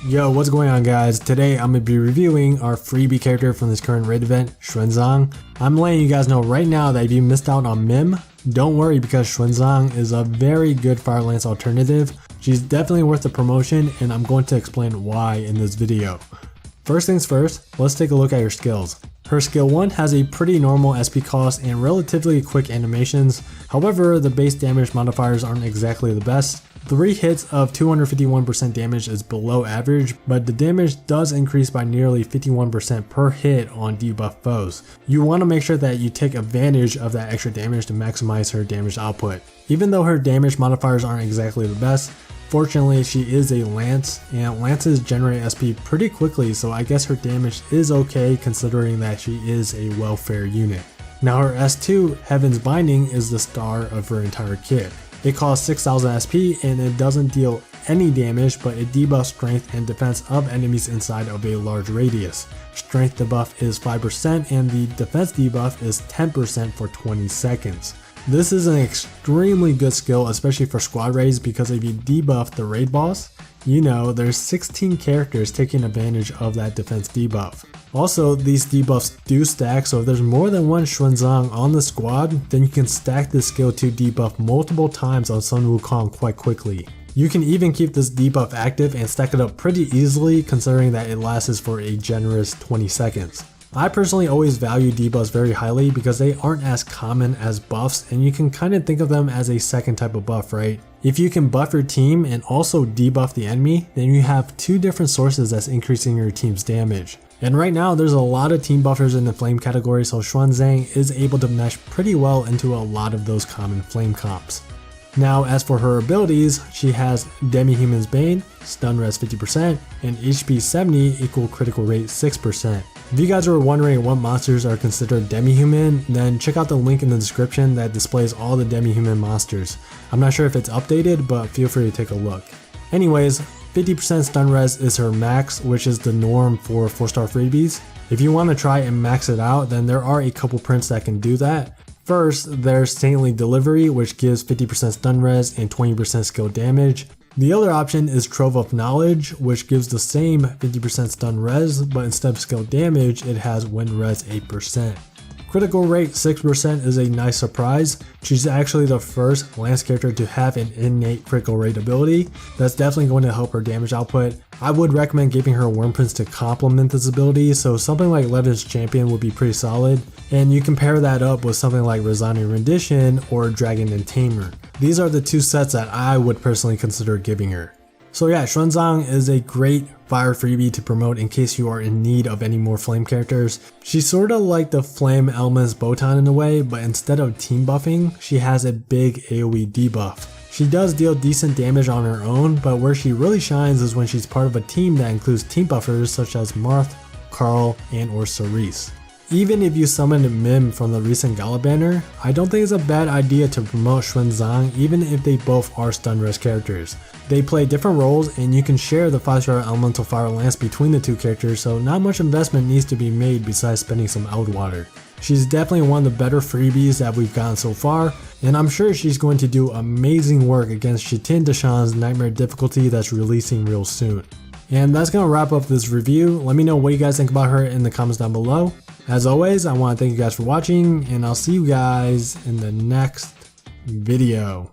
Yo, what's going on guys? Today I'm going to be reviewing our freebie character from this current raid event, Xuan Zang. I'm letting you guys know right now that if you missed out on Mim, don't worry because Xuan Zang is a very good Fire Lance alternative. She's definitely worth the promotion and I'm going to explain why in this video. First things first, let's take a look at her skills. Her skill 1 has a pretty normal SP cost and relatively quick animations, however the base damage modifiers aren't exactly the best. 3 hits of 251% damage is below average, but the damage does increase by nearly 51% per hit on debuff foes. You want to make sure that you take advantage of that extra damage to maximize her damage output. Even though her damage modifiers aren't exactly the best, fortunately she is a Lance, and Lances generate SP pretty quickly, so I guess her damage is okay considering that she is a welfare unit. Now her S2, Heaven's Binding, is the star of her entire kit. It costs 6000 SP and it doesn't deal any damage, but it debuffs strength and defense of enemies inside of a large radius. Strength debuff is 5% and the defense debuff is 10% for 20 seconds. This is an extremely good skill, especially for squad raids, because if you debuff the raid boss, you know there's 16 characters taking advantage of that defense debuff. Also, these debuffs do stack, so if there's more than one Xuan Zang on the squad, then you can stack this skill to debuff multiple times on Sun Wukong quite quickly. You can even keep this debuff active and stack it up pretty easily considering that it lasts for a generous 20 seconds. I personally always value debuffs very highly because they aren't as common as buffs and you can kind of think of them as a second type of buff, right? If you can buff your team and also debuff the enemy, then you have 2 different sources that's increasing your team's damage. And right now there's a lot of team buffers in the flame category, so Xuan Zang is able to mesh pretty well into a lot of those common flame comps. Now as for her abilities, she has Demi-Human's Bane, stun res 50%, and HP 70 equal critical rate 6%. If you guys were wondering what monsters are considered demi-human, then check out the link in the description that displays all the demi-human monsters. I'm not sure if it's updated, but feel free to take a look. Anyways, 50% stun res is her max, which is the norm for 4-star freebies. If you want to try and max it out, then there are a couple prints that can do that. First, there's Saintly Delivery, which gives 50% stun res and 20% skill damage. The other option is Trove of Knowledge, which gives the same 50% stun res, but instead of skill damage, it has wind res 8%. Critical rate 6% is a nice surprise. She's actually the first Lance character to have an innate critical rate ability. That's definitely going to help her damage output. I would recommend giving her Worm Prince to complement this ability, so something like Levin's Champion would be pretty solid, and you can pair that up with something like Resounding Rendition or Dragon and Tamer. These are the 2 sets that I would personally consider giving her. So yeah, Xuan Zang is a great fire freebie to promote in case you are in need of any more flame characters. She's sorta like the Flame Element's Botan in a way, but instead of team buffing, she has a big AoE debuff. She does deal decent damage on her own, but where she really shines is when she's part of a team that includes team buffers such as Marth, Carl, and or Cerise. Even if you summoned Mim from the recent Gala banner, I don't think it's a bad idea to promote Xuan Zang even if they both are stun res characters. They play different roles and you can share the 5-star elemental fire lance between the 2 characters, so not much investment needs to be made besides spending some Outwater. She's definitely one of the better freebies that we've gotten so far, and I'm sure she's going to do amazing work against Shitin Deshan's Nightmare difficulty that's releasing real soon. And that's going to wrap up this review. Let me know what you guys think about her in the comments down below. As always, I want to thank you guys for watching, and I'll see you guys in the next video.